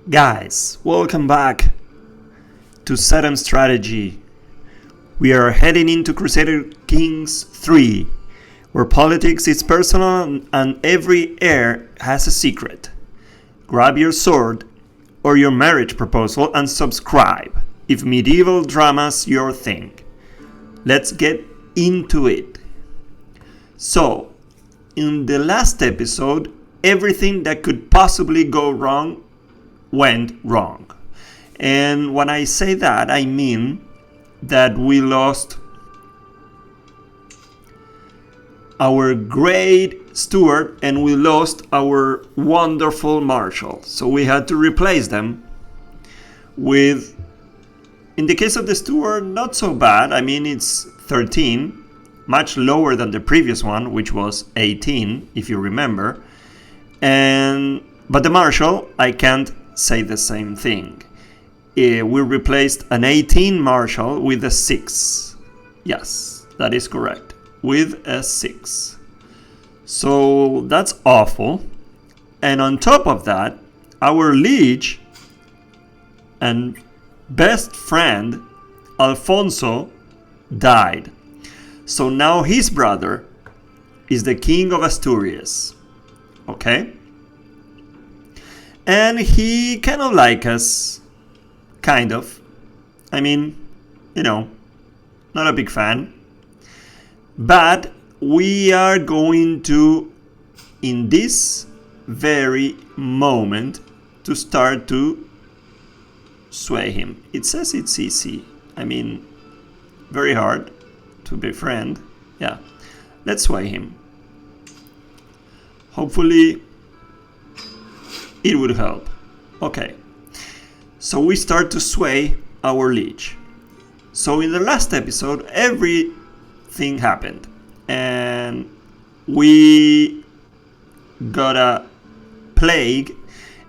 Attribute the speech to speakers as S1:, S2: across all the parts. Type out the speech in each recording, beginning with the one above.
S1: Guys, welcome back to Saitam Strategy. We are heading into Crusader Kings 3, where politics is personal and every heir has a secret. Grab your sword or your marriage proposal and subscribe if medieval drama's your thing. Let's get into it. So, in the last episode, everything that could possibly go wrong went wrong. And when I say that, I mean that we lost our great steward and we lost our wonderful marshal. So we had to replace them with, in the case of the steward, not so bad. I mean, it's 13, much lower than the previous one, which was 18, if you remember. But the marshal, I can't say the same thing. We replaced an 18 marshal with a 6. Yes, that is correct. With a 6. So that's awful. And on top of that, our liege and best friend, Alfonso, died. So now his brother is the king of Asturias. Okay? And he kind of like us. Kind of. I mean, not a big fan. But we are going to, in this very moment, to start to sway him. It says it's easy. I mean, very hard to befriend. Yeah. Let's sway him. Hopefully it would help. Okay. So we start to sway our liege. So in the last episode, everything happened. And we got a plague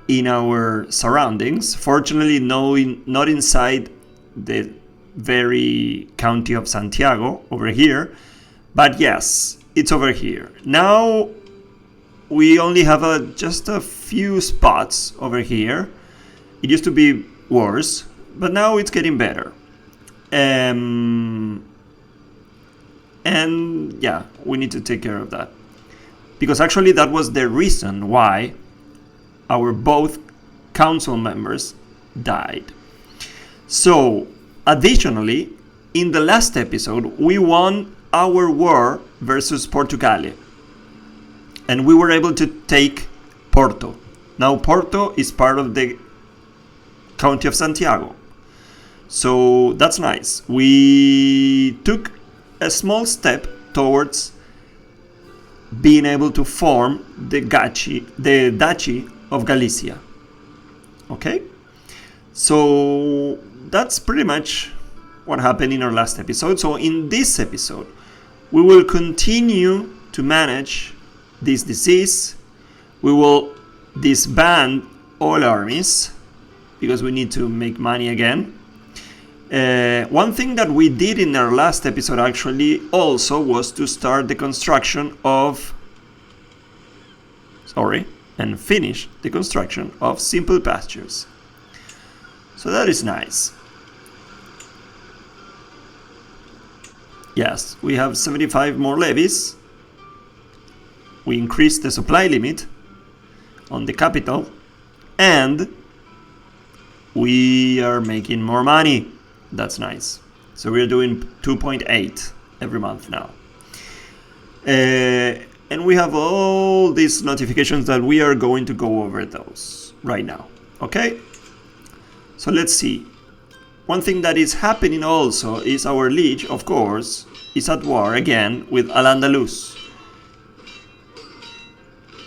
S1: in our surroundings. Fortunately, not inside the very county of Santiago over here. But yes, it's over here. Now we only have just a few spots over here. It used to be worse, but now it's getting better. And yeah, we need to take care of that. Because actually that was the reason why our both council members died. So, additionally, in the last episode, we won our war versus Portugal. And we were able to take Porto. Now Porto is part of the county of Santiago. So that's nice. We took a small step towards being able to form the Duchy of Galicia. Okay? So that's pretty much what happened in our last episode. So in this episode, we will continue to manage this disease. We will disband all armies because we need to make money again. One thing that we did in our last episode actually also was to start the construction of and finish the construction of simple pastures. So that is nice. Yes, we have 75 more levies. We increased the supply limit on the capital, and we are making more money. That's nice. So we're doing 2.8 every month now. And we have all these notifications that we are going to go over those right now. Okay? So let's see. One thing that is happening also is our liege, of course, is at war again with Al-Andalus.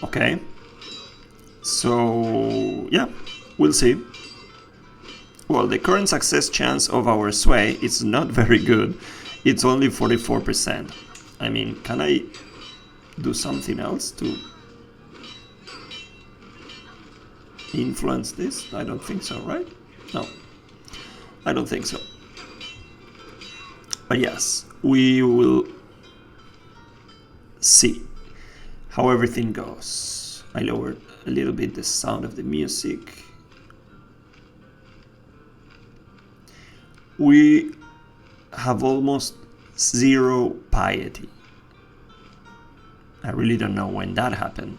S1: Okay, so yeah, we'll see. Well, the current success chance of our sway is not very good. It's only 44%. I mean, can I do something else to influence this? I don't think so, right? No, I don't think so. But yes, we will see how everything goes. I lowered a little bit the sound of the music. we have almost 0 piety. I really don't know when that happened,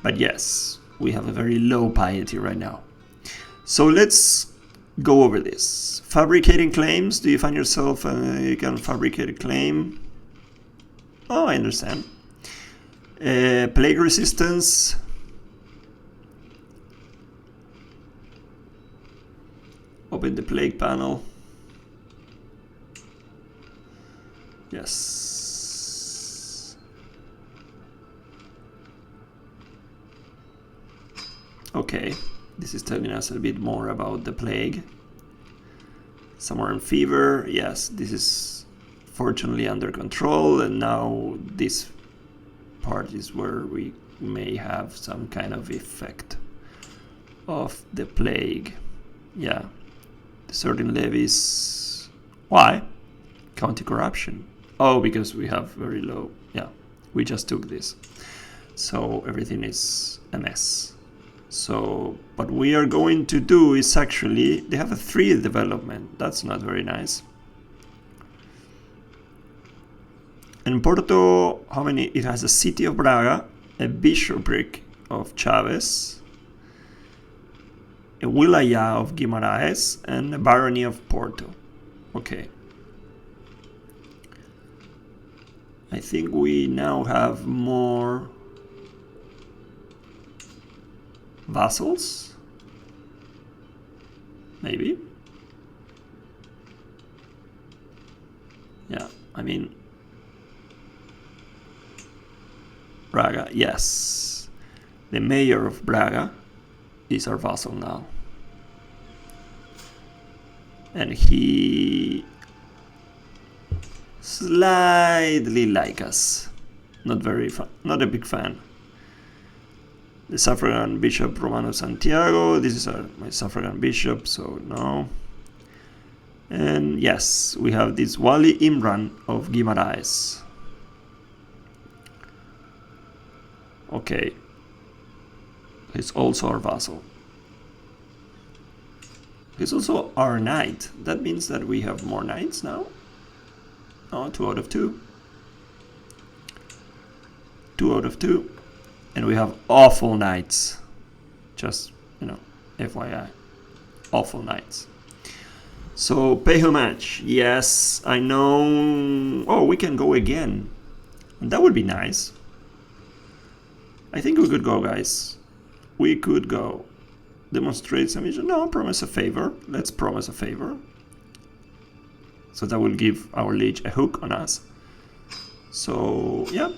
S1: but yes, we have a very low piety right now. So let's go over this. Fabricating claims. Do you find yourself you can fabricate a claim? Oh, I understand. Plague resistance. Open the plague panel. Yes. Okay, this is telling us a bit more about the plague. Zamoran Fever, yes, this is fortunately under control, and now this part is where we may have some kind of effect of the plague. Yeah, certain levies. Why? County corruption. Oh, because we have very low. Yeah, we just took this, so everything is a mess. So what we are going to do is actually, they have a 3 development. That's not very nice. And Porto, how many? It has a city of Braga, a bishopric of Chaves, a wilaya of Guimarães, and a barony of Porto. Okay. I think we now have more vassals, maybe. Yeah, I mean, Braga, yes. The mayor of Braga is our vassal now. And he slightly like us. Not very fun, not a big fan. The suffragan bishop Romano Santiago. This is my suffragan bishop, so no. And yes, we have this Wali Imran of Guimarães. Okay. He's also our vassal. He's also our knight. That means that we have more knights now. Oh, 2 out of 2. 2 out of 2. And we have awful knights. Just, FYI. Awful knights. So, pay homage. Yes, I know. Oh, we can go again. And that would be nice. I think we could go, guys. We could go. Demonstrate submission. No, promise a favor. Let's promise a favor. So that will give our liege a hook on us. So, yeah.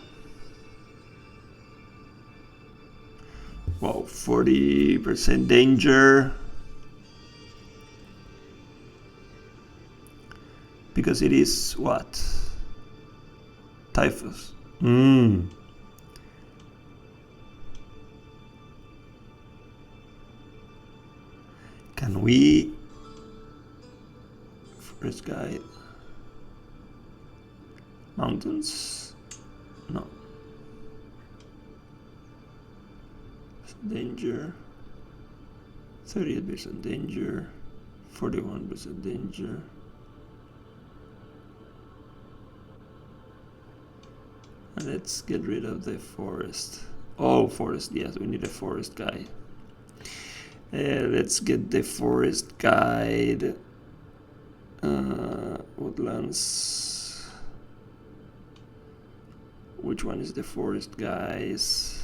S1: Wow, 40% danger. Because it is what? Typhus. Can we? Forest guide. Mountains? No. Danger. 38% danger. 41% danger. And let's get rid of the forest. Oh, forest. Yes, we need a forest guy. Let's get the forest guide. Woodlands. Which one is the forest guys?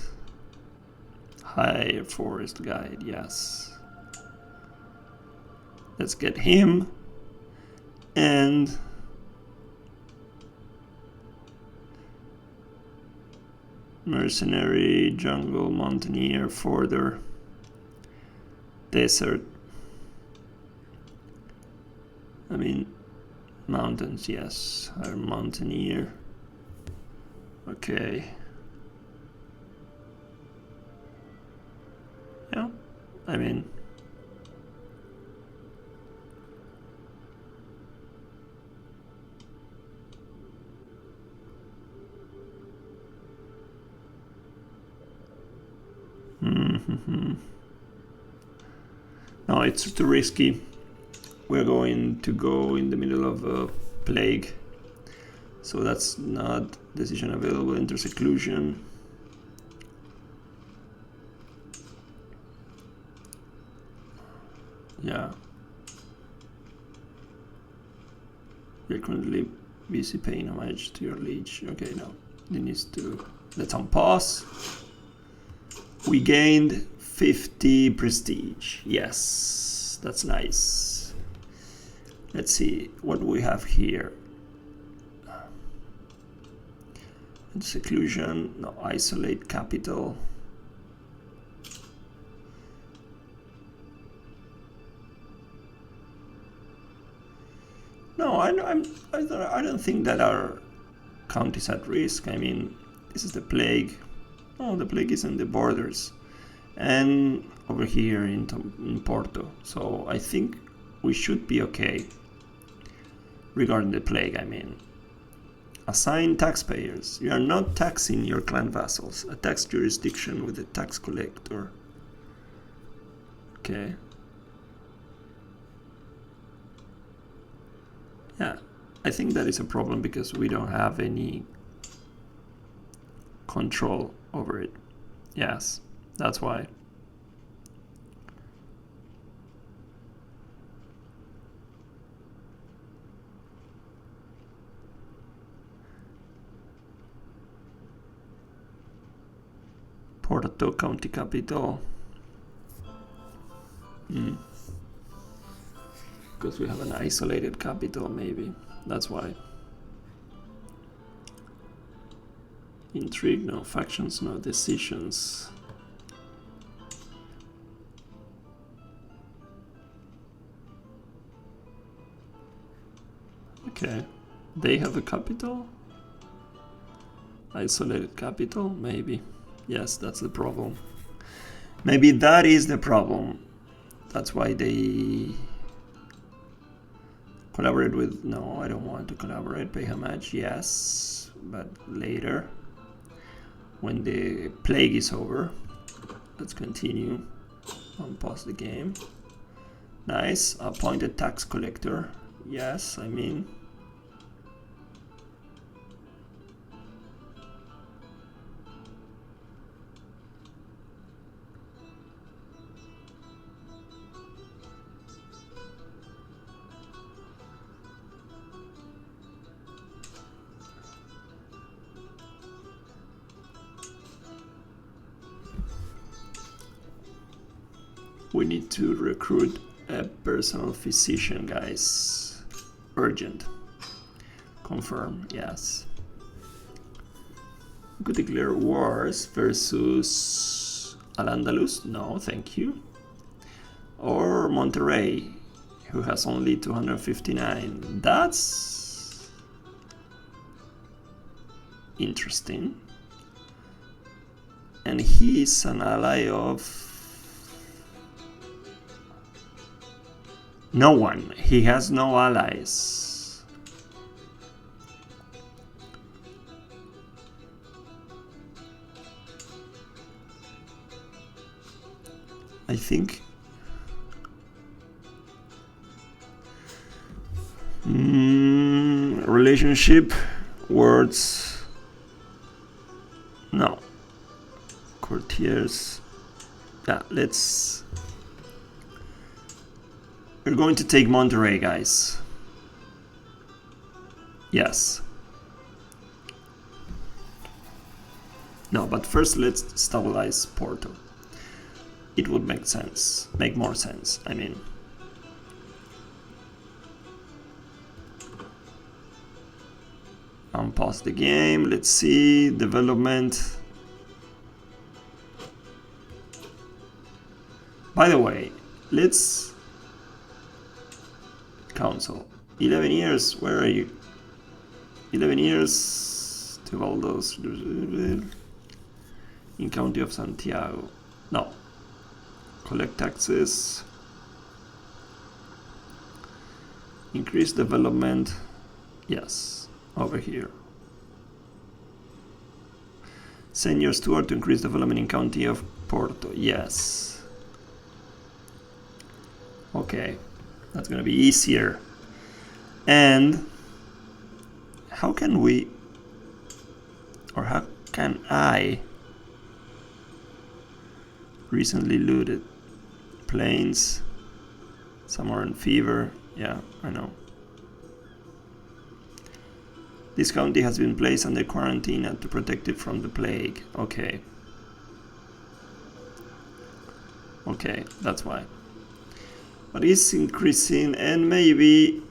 S1: High forest guide, yes. Let's get him. And mercenary, jungle, mountaineer, forder, desert. I mean, mountains, yes. Our mountaineer. Okay. Yeah, I mean, no, it's too risky. we're going to go in the middle of a plague. So that's not decision available. Interseclusion. Yeah. You're currently busy paying homage to your liege. Okay, no. It needs to... Let's unpause. We gained 50 prestige. Yes, that's nice. Let's see what we have here. Seclusion, no, isolate capital. No, I don't think that our county is at risk. I mean, this is the plague. Oh, the plague is in the borders. And over here in Porto. So I think we should be okay. Regarding the plague, I mean. Assign taxpayers. You are not taxing your clan vassals. A tax jurisdiction with a tax collector. Okay. Yeah, I think that is a problem because we don't have any control over it. Yes, that's why. Porto county capital. Because we have an isolated capital, maybe. That's why. Intrigue, no factions, no decisions. Okay. They have a capital? Isolated capital? Maybe. Yes, that's the problem. Maybe that is the problem. That's why they collaborate with... No, I don't want to collaborate. Pay homage, yes. But later, when the plague is over. Let's continue. Unpause the game. Nice. Appointed tax collector. Yes, I mean... We need to recruit a personal physician, guys. Urgent. Confirm, yes. We could declare wars versus Al-Andalus. No, thank you. Or Monterrei, who has only 259. That's interesting. And he's an ally of... No one. He has no allies. I think... relationship, words... No. Courtiers... Yeah, let's... We're going to take Monterrei, guys. Yes. No, but first let's stabilize Porto. It would make sense. Make more sense, I mean. Unpause the game. Let's see. Development. By the way, let's... Council. 11 years, where are you? 11 years to all those in County of Santiago. No. Collect taxes. Increase development. Yes, over here. Send your steward to increase development in County of Porto. Yes. Okay. That's gonna be easier. And how can we, or how can I, recently looted planes, Zamoran Fever, yeah, I know. This county has been placed under quarantine to protect it from the plague. Okay. Okay, that's why. But it's increasing, and maybe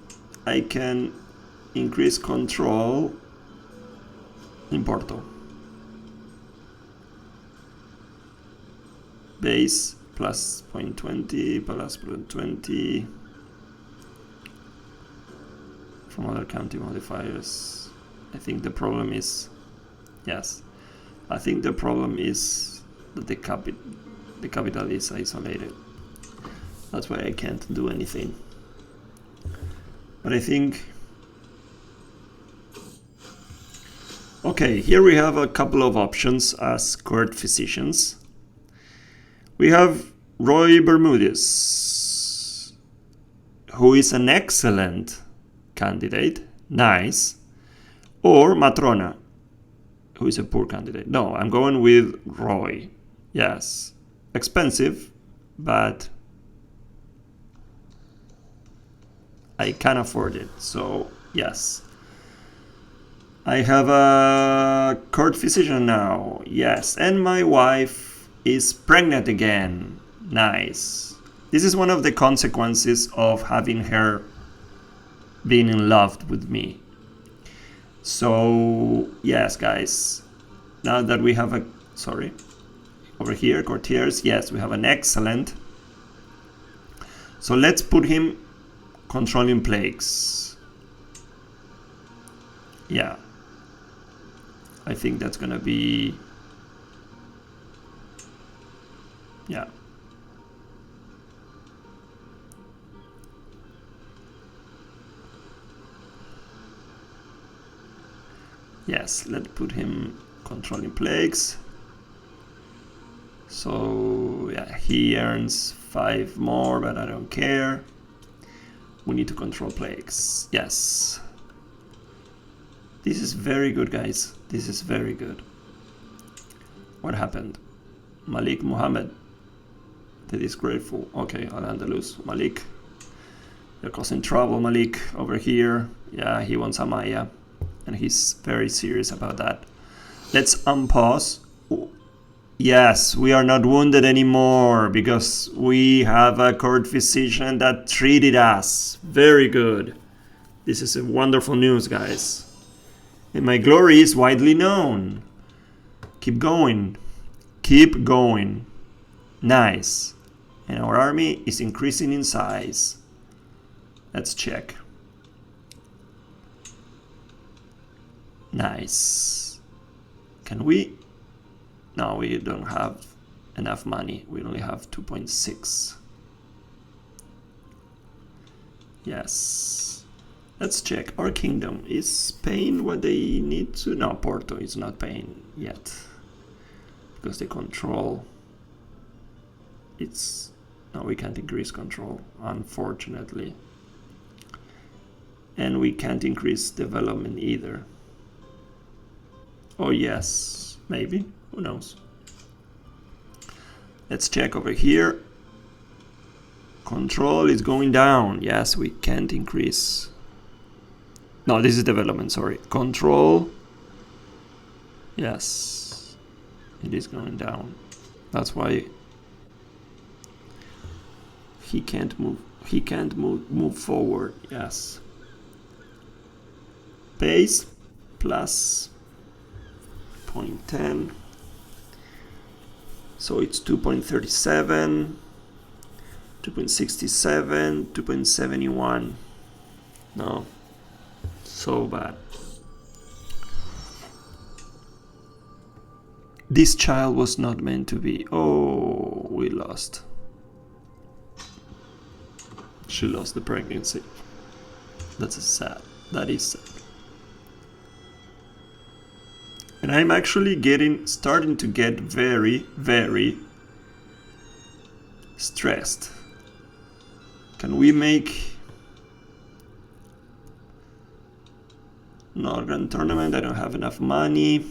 S1: I can increase control in Porto. Base plus 0.20, plus 0.20 from other county modifiers. I think the problem is, yes, I think the problem is that the capital is isolated. That's why I can't do anything. But I think, okay, here we have a couple of options as court physicians. We have Roy Bermudez, who is an excellent candidate, nice, or Matrona, who is a poor candidate. No, I'm going with Roy. Yes, expensive, but I can afford it, so yes. I have a court physician now, yes, and my wife is pregnant again. Nice. This is one of the consequences of having her being in love with me. So yes, guys, now that we have a, sorry, over here, courtiers, yes, we have an excellent. So let's put him controlling plagues. Yeah, I think that's gonna be, yeah. Yes, let's put him controlling plagues. So yeah, he earns 5 more, but I don't care. We need to control plagues. Yes. This is very good, guys. This is very good. What happened? Malik Muhammad. The disgraceful. Okay, Al-Andalus. Malik. You're causing trouble, Malik. Over here. Yeah, he wants Amaya. And he's very serious about that. Let's unpause. Yes, we are not wounded anymore because we have a court physician that treated us. Very good. This is a wonderful news, guys. And my glory is widely known. Keep going. Keep going. Nice. And our army is increasing in size. Let's check. Nice. Can we? No, we don't have enough money. We only have 2.6. Yes. Let's check. Our kingdom. Is Spain what they need to? No, Porto is not paying yet. Because they control. It's... No, we can't increase control, unfortunately. And we can't increase development either. Oh yes, maybe. Who knows? Let's check over here. Control is going down. Yes, we can't increase. No, this is development, sorry. Control. Yes. It is going down. That's why he can't move. He can't move forward. Yes. Pace plus 0.10. So it's 2.37, 2.67, 2.71. No, so bad. This child was not meant to be. Oh, we lost. She lost the pregnancy. That's sad. That is sad. And I'm actually starting to get very, very stressed. Can we make No grand tournament, I don't have enough money.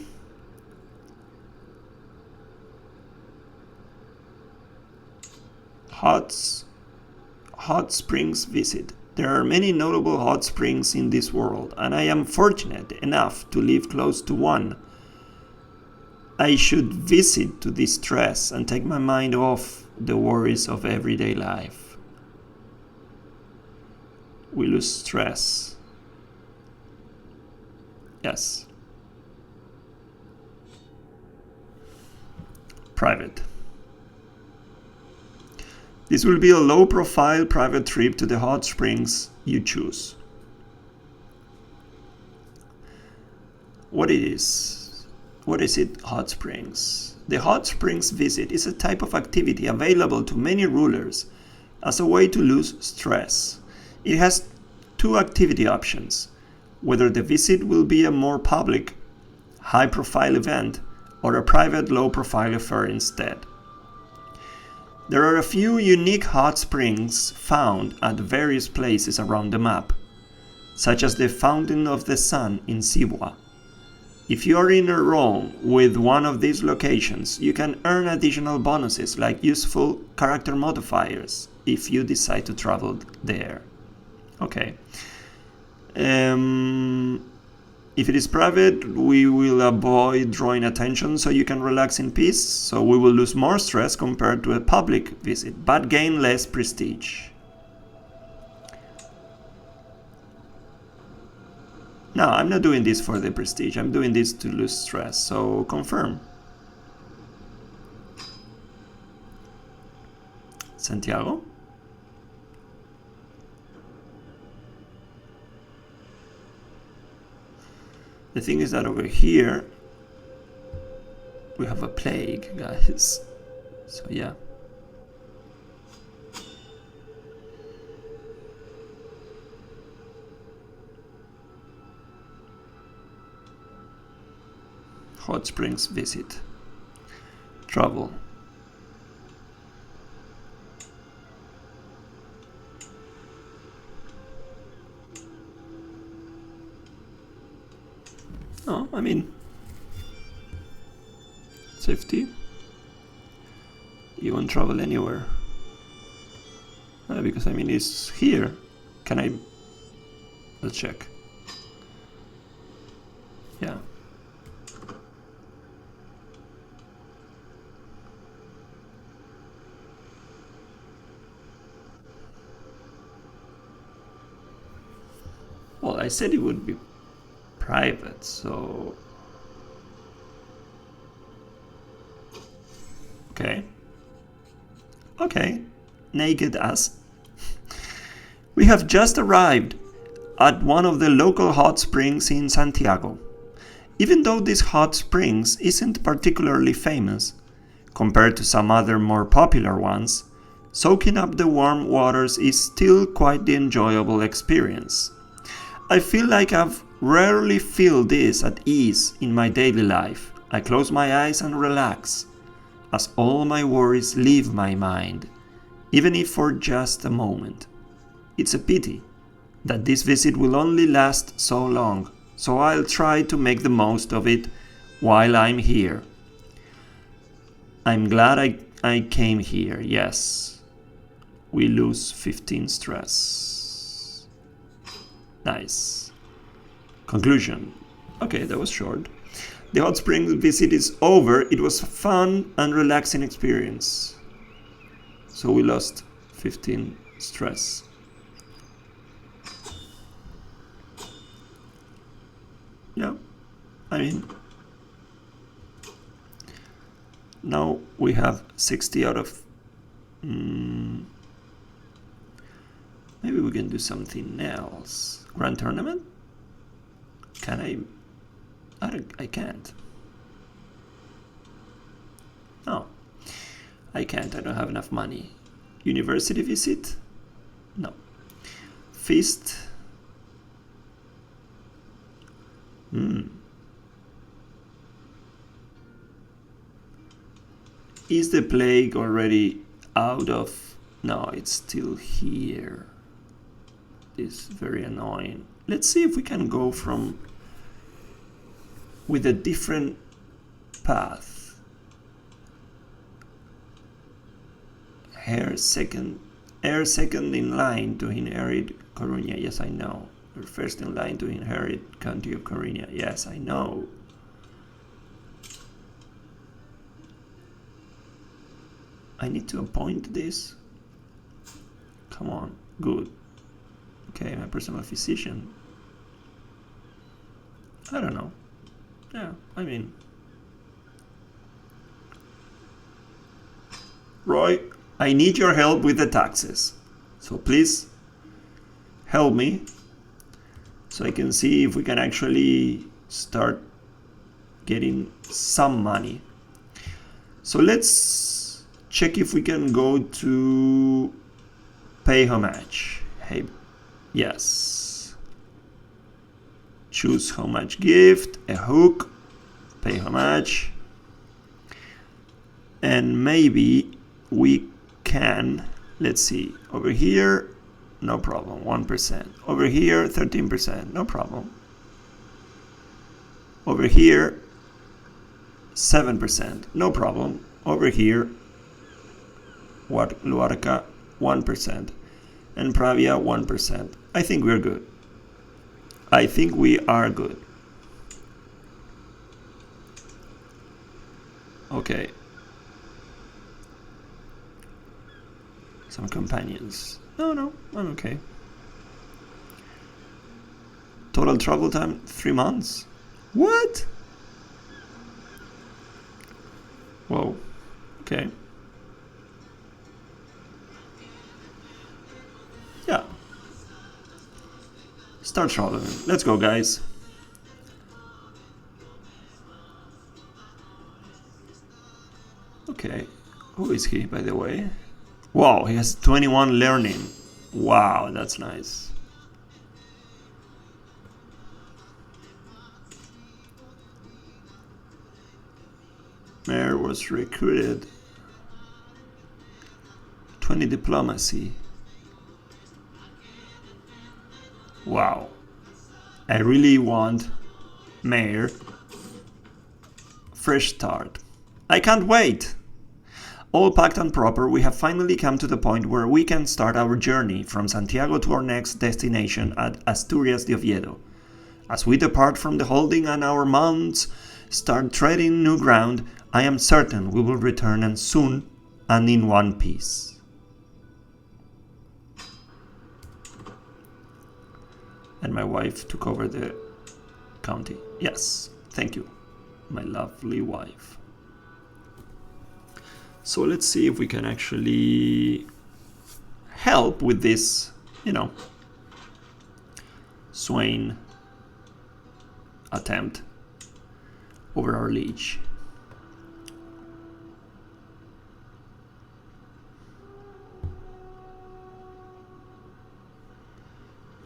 S1: Hot springs visit. There are many notable hot springs in this world, and I am fortunate enough to live close to one. I should visit to distress and take my mind off the worries of everyday life. We lose stress. Yes. Private. This will be a low-profile private trip to the hot springs you choose. What is it, hot springs? The hot springs visit is a type of activity available to many rulers as a way to lose stress. It has two activity options: whether the visit will be a more public, high-profile event or a private, low-profile affair instead. There are a few unique hot springs found at various places around the map, such as the Fountain of the Sun in Siwa. If you are in a row with one of these locations, you can earn additional bonuses like useful character modifiers if you decide to travel there. Okay. If it is private, we will avoid drawing attention so you can relax in peace, so we will lose more stress compared to a public visit, but gain less prestige. No, I'm not doing this for the prestige, I'm doing this to lose stress, so confirm. Santiago? The thing is that over here we have a plague, guys. So yeah. Hot springs visit. Travel. No, I mean, safety. You won't travel anywhere. Because I mean, it's here. Can I? Let's check. Yeah. Well, I said it would be private, so okay, naked ass. We have just arrived at one of the local hot springs in Santiago. Even though this hot springs isn't particularly famous compared to some other more popular ones, soaking up the warm waters is still quite the enjoyable experience. I feel like I've rarely feel this at ease in my daily life. I close my eyes and relax, as all my worries leave my mind, even if for just a moment. It's a pity that this visit will only last so long, so I'll try to make the most of it while I'm here. I'm glad I came here, yes. We lose 15 stress. Nice. Conclusion. Okay, that was short. The hot spring visit is over. It was a fun and relaxing experience. So we lost 15 stress. Yeah, I mean, now we have 60 out of... maybe we can do something else. Grand tournament? Can I can't. No, I can't. I don't have enough money. University visit? No. Feast? Is the plague already out of... No, it's still here. It's very annoying. Let's see if we can go from with a different path. Heir second in line to inherit Coruña. Yes, I know. You're first in line to inherit County of Coruña. Yes, I know. I need to appoint this. Come on, good. Okay, my personal physician. I don't know. Yeah, I mean, Roy, I need your help with the taxes. So please help me so I can see if we can actually start getting some money. So let's check if we can go to pay homage. Hey, yes. Choose homage gift, a hook, pay homage. And maybe we can, let's see, over here, no problem, 1%. Over here, 13%, no problem. Over here, 7%, no problem. Over here, what, Luarca, 1%. And Pravia, 1%. I think we're good. I think we are good. Okay. Some companions. No, I'm okay. Total travel time, 3 months. What? Whoa. Okay. Yeah. Start traveling. Let's go, guys. Okay. Who is he, by the way? Wow, he has 21 learning. Wow, that's nice. Mayor was recruited. 20 diplomacy. Wow. I really want Mayor. Fresh start. I can't wait. All packed and proper, we have finally come to the point where we can start our journey from Santiago to our next destination at Asturias de Oviedo. As we depart from the holding and our mounts start treading new ground, I am certain we will return and soon and in one piece. And my wife took over the county. Yes, thank you, my lovely wife. So let's see if we can actually help with this, Swain attempt over our liege.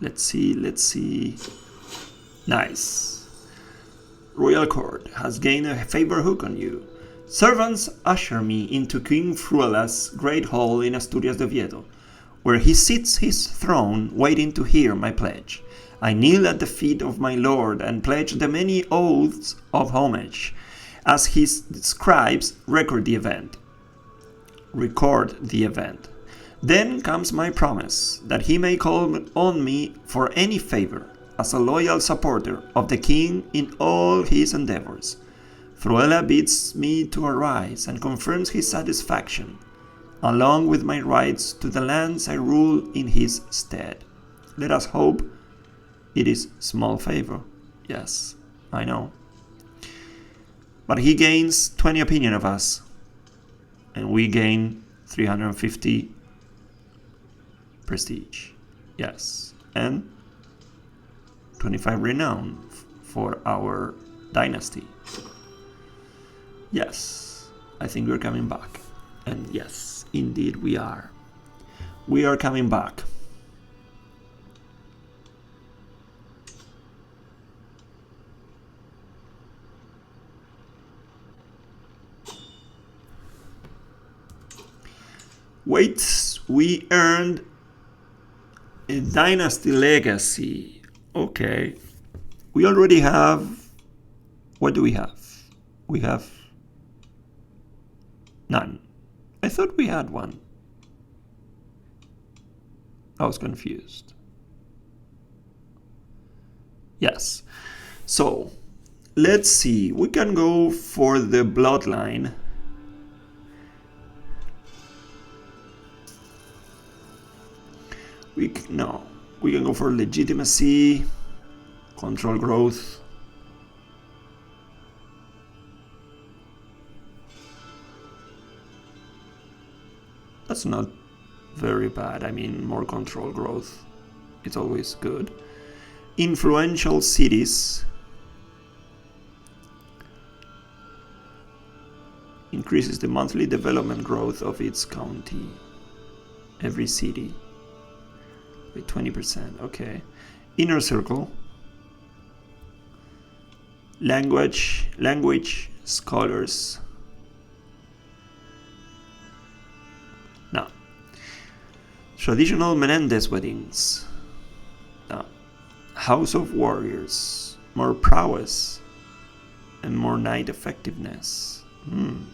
S1: Let's see. Nice. Royal Court has gained a favor hook on you. Servants usher me into King Fruela's great hall in Asturias de Oviedo, where he sits his throne waiting to hear my pledge. I kneel at the feet of my lord and pledge the many oaths of homage, as his scribes record the event. Then comes my promise that he may call on me for any favor, as a loyal supporter of the king in all his endeavors. Fruela bids me to arise and confirms his satisfaction, along with my rights to the lands I rule in his stead. Let us hope it is small favor. Yes, I know. But he gains 20 opinion of us, and we gain 350 prestige. Yes, and 25 renown for our dynasty. Yes, I think we're coming back. And yes, indeed we are. We are coming back. Wait, we earned a Dynasty Legacy. Okay. We already have What do we have? We have none. I thought we had one. I was confused. Yes. So, let's see. We can go for the bloodline. We can go for legitimacy, control growth. That's not very bad. I mean, more control growth, it's always good. Influential cities. Increases the monthly development growth of its county. Every city. By 20%, okay. Inner circle. Language scholars. Now, traditional Menendez weddings. Now, House of Warriors. More prowess and more knight effectiveness. On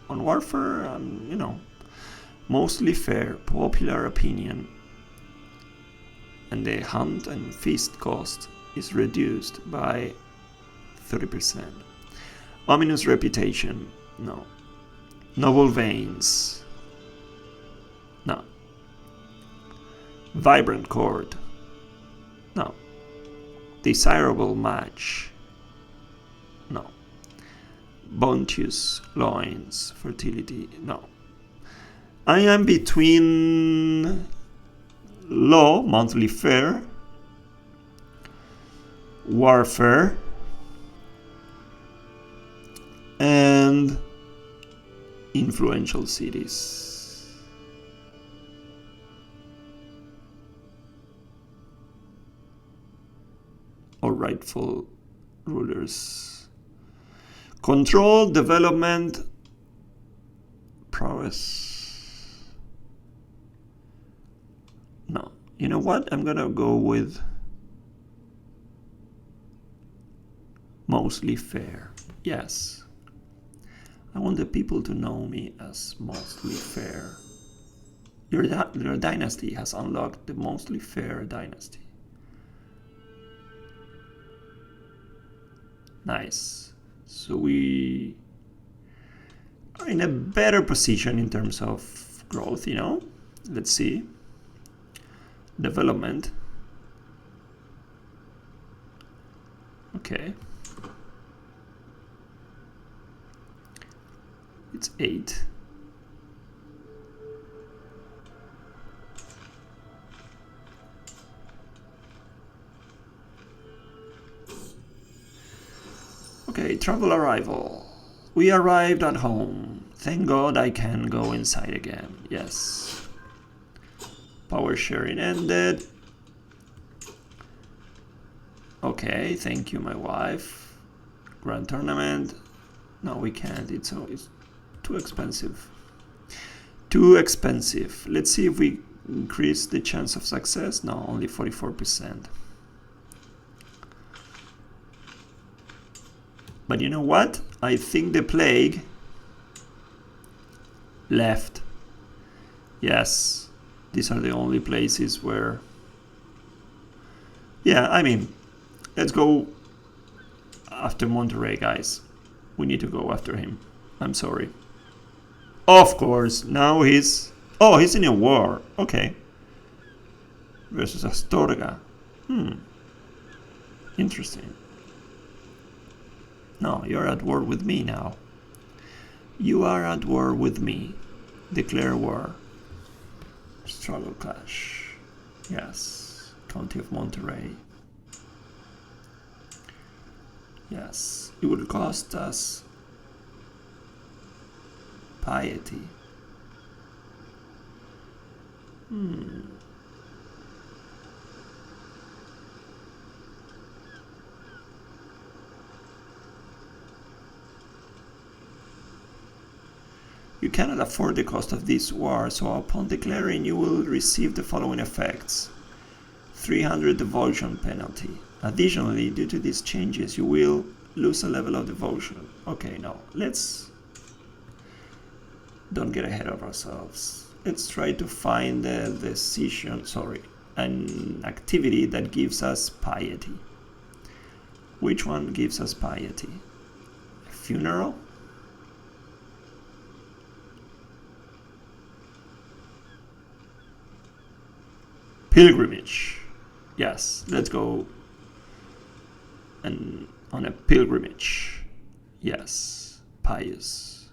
S1: warfare, mostly fair, popular opinion. And the hunt and feast cost is reduced by 30%. Ominous reputation, no. Noble veins, no. Vibrant court, no. Desirable match, no. Bounteous loins, fertility, no. I am between law, monthly fair, warfare, and influential cities. Or rightful rulers. Control, development, prowess. No. You know what? I'm gonna go with mostly fair. Yes. I want the people to know me as mostly fair. Your dynasty has unlocked the mostly fair dynasty. Nice. So we are in a better position in terms of growth, Let's see. Development. Okay. It's 8. Okay, travel arrival. We arrived at home. Thank God I can go inside again. Yes. Power sharing ended. Okay, thank you, my wife. Grand tournament. No, we can't. It's too expensive. Too expensive. Let's see if we increase the chance of success. No, only 44%. But you know what? I think the plague left. Yes. These are the only places where... Yeah, I mean, let's go after Monterrei, guys. We need to go after him. I'm sorry. Of course, now he's... Oh, he's in a war. Okay. Versus Astorga. Interesting. No, you're at war with me now. You are at war with me. Declare war. Struggle clash. Yes. County of Monterrei. Yes. It would cost us piety. You cannot afford the cost of this war, so upon declaring you will receive the following effects. 300 devotion penalty. Additionally, due to these changes, you will lose a level of devotion. Okay, no, let's don't get ahead of ourselves. Let's try to find a decision, an activity that gives us piety. Which one gives us piety? A funeral? Pilgrimage. Yes, let's go and on a pilgrimage. Yes, pious.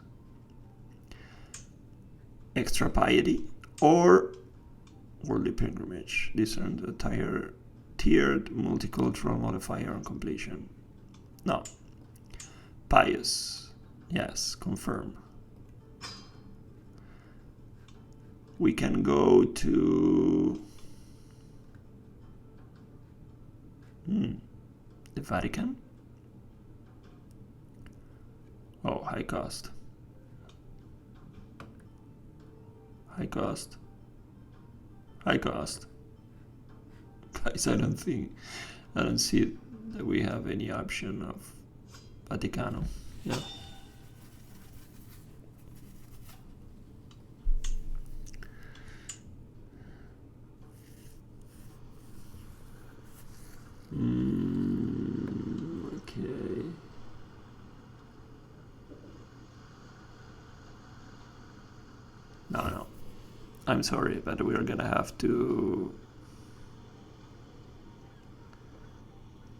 S1: Extra piety or worldly pilgrimage. Discern the tiered multicultural modifier on completion. No. Pious. Yes, confirm. We can go to the Vatican. Oh, high cost. High cost. High cost. Guys, I don't see that we have any option of Vaticano. Yeah. Okay. No. I'm sorry, but we are gonna have to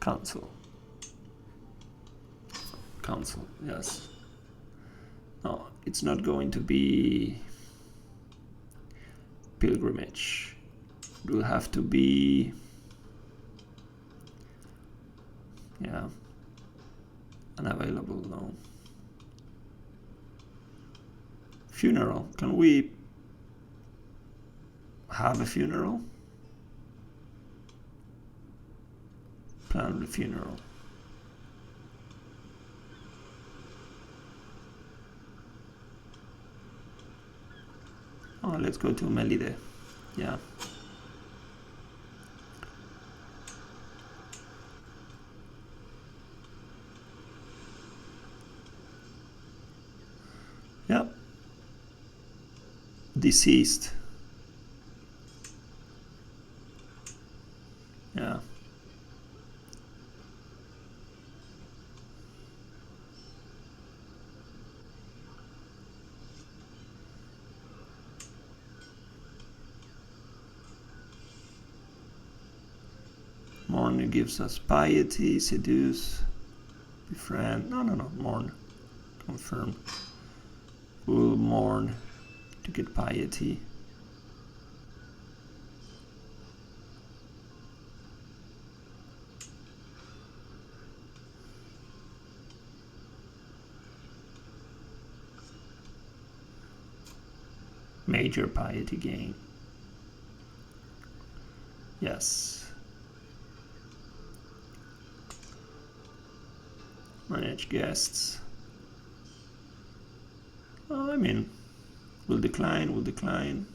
S1: cancel. Yes. No, it's not going to be pilgrimage. It will have to be, yeah, unavailable. No. Funeral. Can we have a funeral? Plan the funeral. Oh, let's go to Melide. Yeah. Yeah. Deceased. Yeah. Mourn gives us piety, seduce, befriend. No. Mourn. Confirm. We'll mourn to get piety. Major piety gain. Yes. Manage guests. Oh, I mean, we'll decline.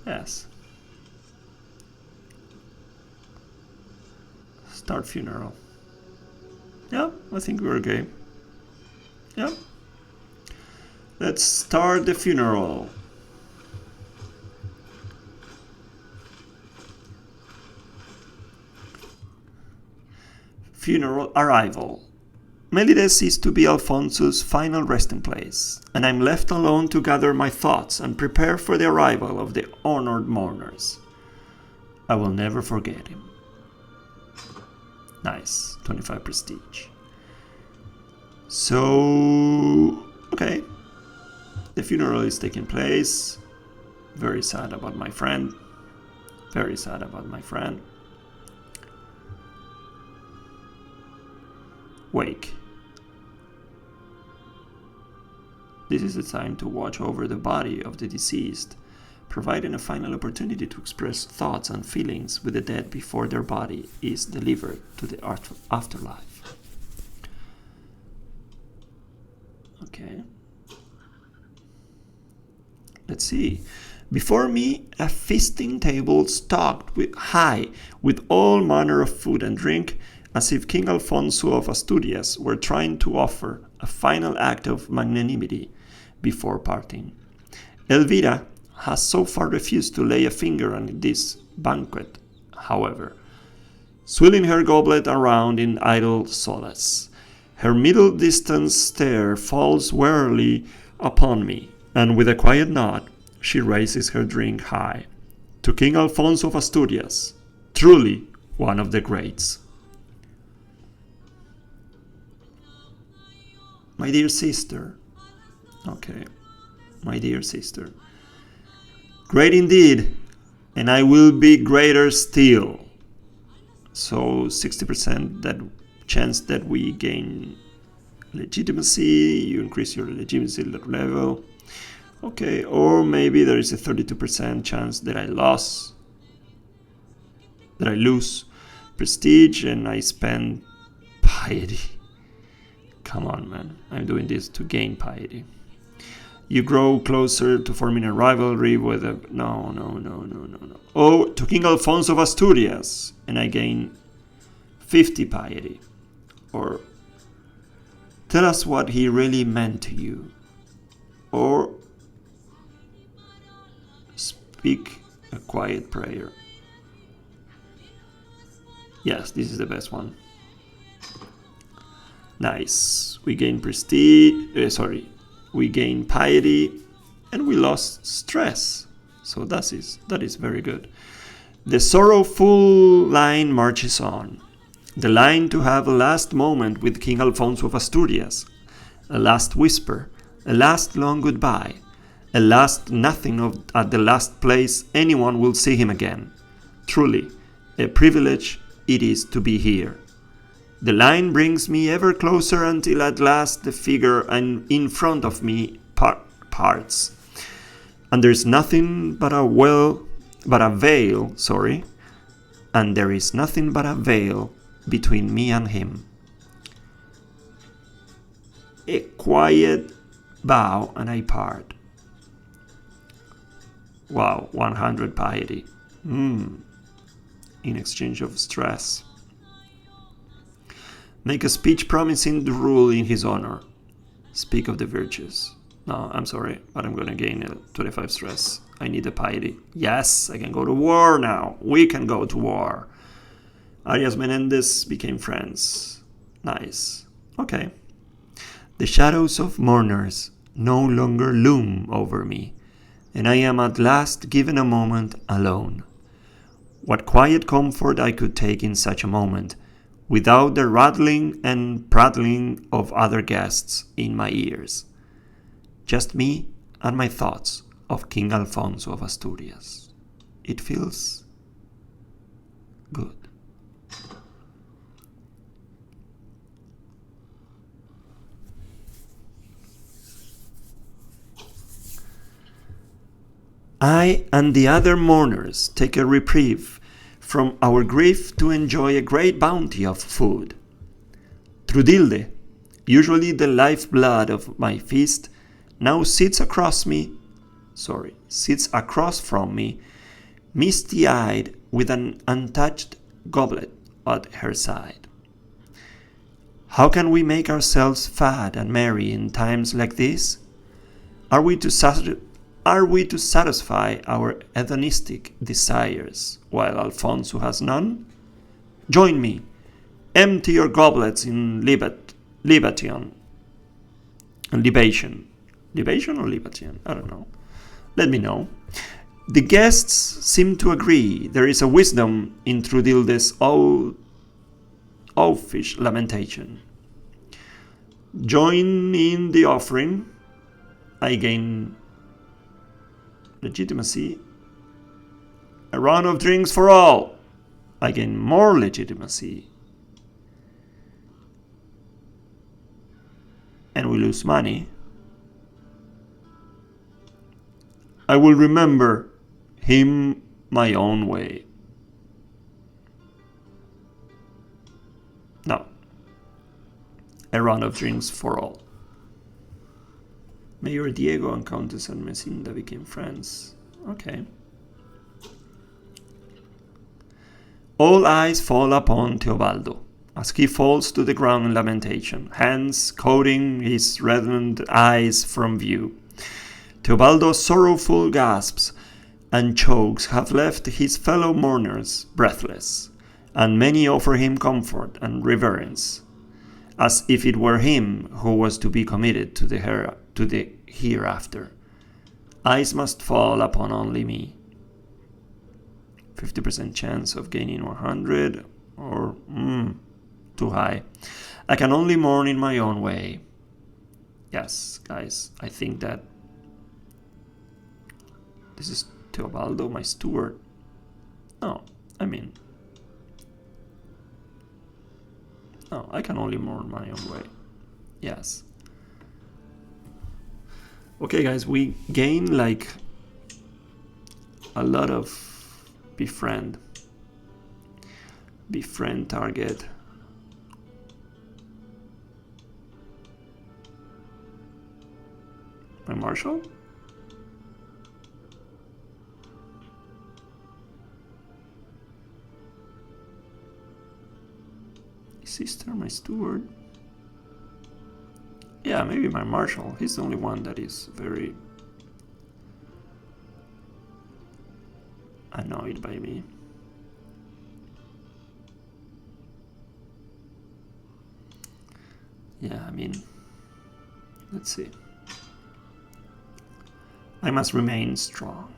S1: Yes. Start funeral. Yeah, I think we're okay. Yeah. Let's start the funeral. Funeral arrival. Melide is to be Alfonso's final resting place, and I'm left alone to gather my thoughts and prepare for the arrival of the honored mourners. I will never forget him. Nice, 25 prestige. So, okay. The funeral is taking place. Very sad about my friend. Wake. This is the time to watch over the body of the deceased, providing a final opportunity to express thoughts and feelings with the dead before their body is delivered to the afterlife. Okay. Let's see. Before me, a feasting table stocked high with all manner of food and drink, as if King Alfonso of Asturias were trying to offer a final act of magnanimity before parting. Elvira has so far refused to lay a finger on this banquet, however, swilling her goblet around in idle solace. Her middle-distance stare falls wearily upon me, and with a quiet nod, she raises her drink high. To King Alfonso of Asturias, truly one of the greats. My dear sister. Okay. My dear sister. Great indeed, and I will be greater still. So 60% that chance that we gain legitimacy, you increase your legitimacy level. Okay, or maybe there is a 32% chance that I lose prestige and I spend piety. Come on, man. I'm doing this to gain piety. You grow closer to forming a rivalry with a... No. Oh, to King Alfonso of Asturias, and I gain 50 piety. Or tell us what he really meant to you. Or speak a quiet prayer. Yes, this is the best one. Nice. We gain prestige. We gain piety, and we lost stress. So that is very good. The sorrowful line marches on. The line to have a last moment with King Alfonso of Asturias, a last whisper, a last long goodbye, a last nothing at the last place anyone will see him again. Truly, a privilege it is to be here. The line brings me ever closer until at last the figure in front of me parts. And there's nothing but a veil, and there is nothing but a veil between me and him. A quiet bow and I part. Wow, 100 piety. In exchange of stress. Make a speech promising to rule in his honor. Speak of the virtues. No, I'm sorry, but I'm gonna gain 25 stress. I need a piety. Yes, I can go to war now. We can go to war. Arias Menendez became friends. Nice. Okay. The shadows of mourners no longer loom over me, and I am at last given a moment alone. What quiet comfort I could take in such a moment, without the rattling and prattling of other guests in my ears. Just me and my thoughts of King Alfonso of Asturias. It feels good. I and the other mourners take a reprieve from our grief to enjoy a great bounty of food. Trudilde, usually the lifeblood of my feast, now sits across from me, misty-eyed with an untouched goblet at her side. How can we make ourselves fat and merry in times like this? Are we to satisfy our hedonistic desires while Alfonso has none? Join me. Empty your goblets in libation. Libation or libation? I don't know. Let me know. The guests seem to agree there is a wisdom in Trudilde's oafish lamentation. Join in the offering. I gain legitimacy. A round of drinks for all. I gain more legitimacy. And we lose money. I will remember him my own way. No. A round of drinks for all. Mayor Diego and Countess Ermesinda became friends. Okay. All eyes fall upon Teobaldo as he falls to the ground in lamentation, hands coating his reddened eyes from view. Teobaldo's sorrowful gasps and chokes have left his fellow mourners breathless, and many offer him comfort and reverence, as if it were him who was to be committed to the hereafter. Eyes must fall upon only me. 50% chance of gaining 100, or too high. I can only mourn in my own way. Yes, guys, I think that this is Teobaldo, my steward. No, I can only mourn my own way. Yes. Okay, guys, we gain like a lot of befriend target. My marshal? Sister, my steward. Yeah, maybe my marshal. He's the only one that is very annoyed by me. Yeah, let's see. I must remain strong.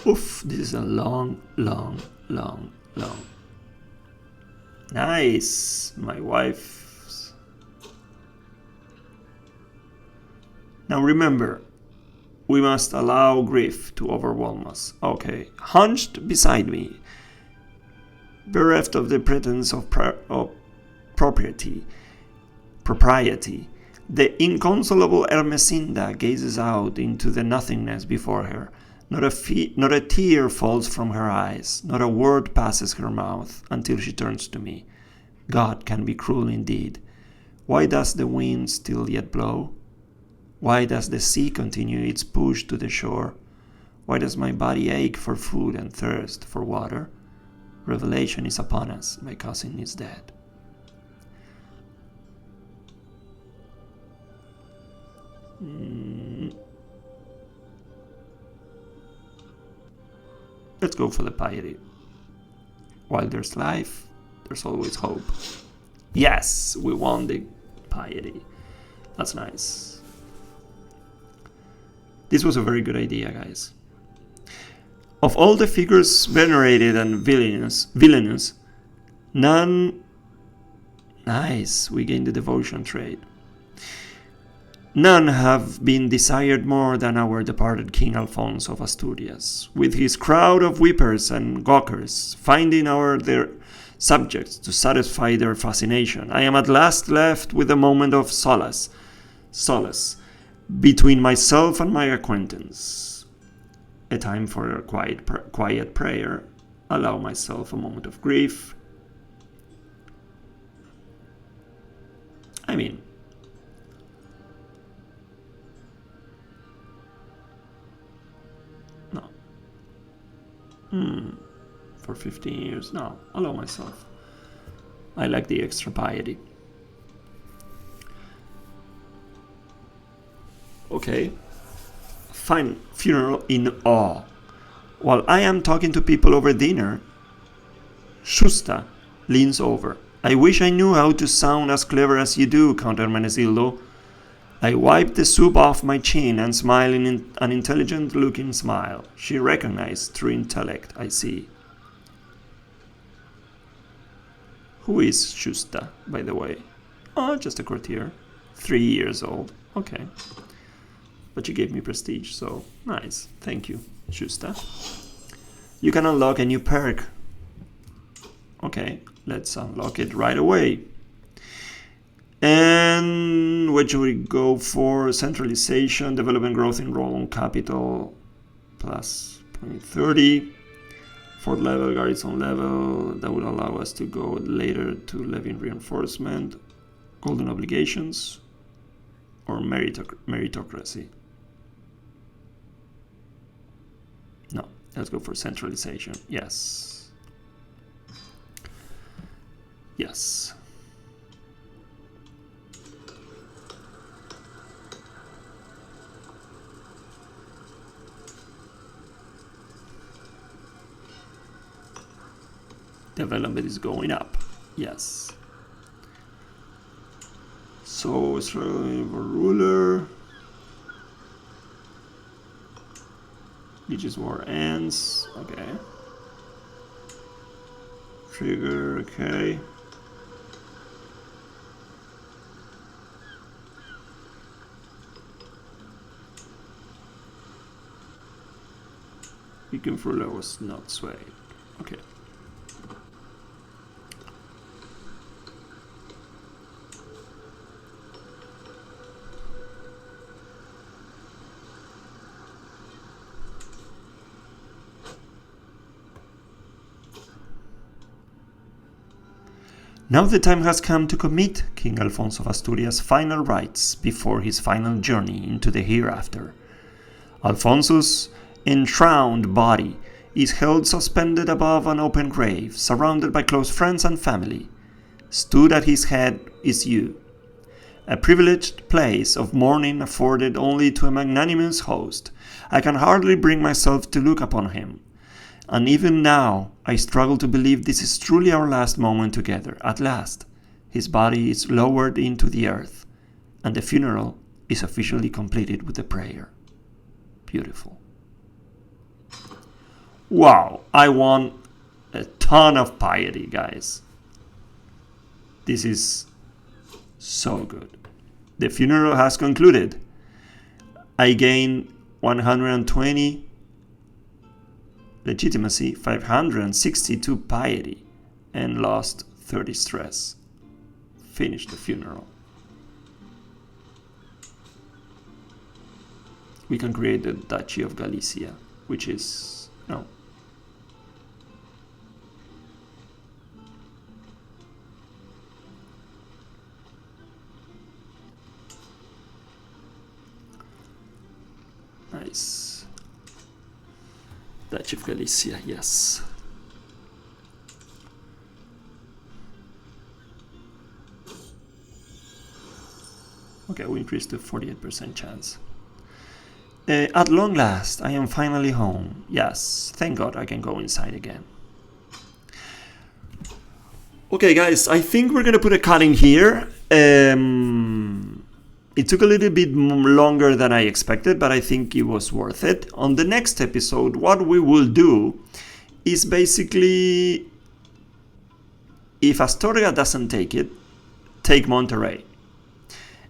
S1: Oof, this is a long. Nice, my wife's. Now remember, we must allow grief to overwhelm us. Okay, hunched beside me, bereft of the pretense of propriety, the inconsolable Ermesinda gazes out into the nothingness before her. Not a tear falls from her eyes, not a word passes her mouth until she turns to me. God can be cruel indeed. Why does the wind still yet blow? Why does the sea continue its push to the shore? Why does my body ache for food and thirst for water? Revelation is upon us, my cousin is dead. Let's go for the piety. While there's life, there's always hope. Yes, we won the piety. That's nice. This was a very good idea, guys. Of all the figures venerated and villainous, none... Nice, we gained the devotion trait. None have been desired more than our departed King Alfonso of Asturias, with his crowd of weepers and gawkers, finding their subjects to satisfy their fascination. I am at last left with a moment of solace between myself and my acquaintance. A time for a quiet prayer. Allow myself a moment of grief. For 15 years. No, allow myself. I like the extra piety. Okay. Fine. Funeral in awe. While I am talking to people over dinner, Schusta leans over. I wish I knew how to sound as clever as you do, Count Hermenegildo. I wiped the soup off my chin and smiled in an intelligent-looking smile. She recognized true intellect, I see. Who is Schusta, by the way? Oh, just a courtier. 3 years old. Okay. But you gave me prestige, so nice. Thank you, Schusta. You can unlock a new perk. Okay, let's unlock it right away. And what should we go for? Centralization, development growth in role on capital plus 0.30. 4th level, garrison level. That would allow us to go later to levying reinforcement, golden obligations, or meritocracy. No, let's go for centralization. Yes. Yes. Development is going up. Yes. So Israel ruler. Liege's war ends. Okay. Trigger. Okay. Beacon ruler was not swayed. Okay. Now the time has come to commit King Alfonso of Asturias' final rites before his final journey into the hereafter. Alfonso's enshrouded body is held suspended above an open grave, surrounded by close friends and family. Stood at his head is you, a privileged place of mourning afforded only to a magnanimous host. I can hardly bring myself to look upon him. And even now, I struggle to believe this is truly our last moment together. At last, his body is lowered into the earth, and the funeral is officially completed with a prayer. Beautiful. Wow, I want a ton of piety, guys. This is so good. The funeral has concluded. I gain 120 legitimacy, 562 piety, and lost 30 stress. Finish the funeral. We can create the Duchy of Galicia, which is no. Nice. Duchy of Galicia, yes. Okay, we increased to 48% chance. At long last, I am finally home. Yes, thank God I can go inside again. Okay, guys, I think we're gonna put a cut in here. It took a little bit longer than I expected, but I think it was worth it. On the next episode, what we will do is basically, if Astorga doesn't take it, take Monterrei.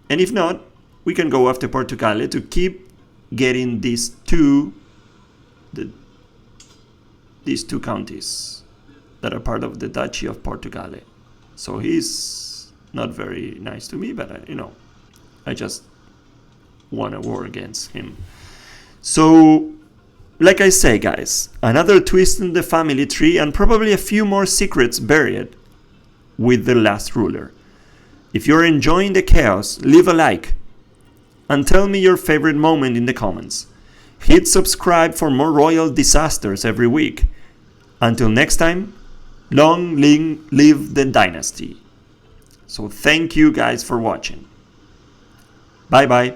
S1: And if not, we can go after Portugal to keep getting these two counties that are part of the Duchy of Portugal. So he's not very nice to me, but I just won a war against him. So, like I say, guys, another twist in the family tree and probably a few more secrets buried with the last ruler. If you're enjoying the chaos, leave a like and tell me your favorite moment in the comments. Hit subscribe for more royal disasters every week. Until next time, long live the dynasty. So thank you guys for watching. Bye bye.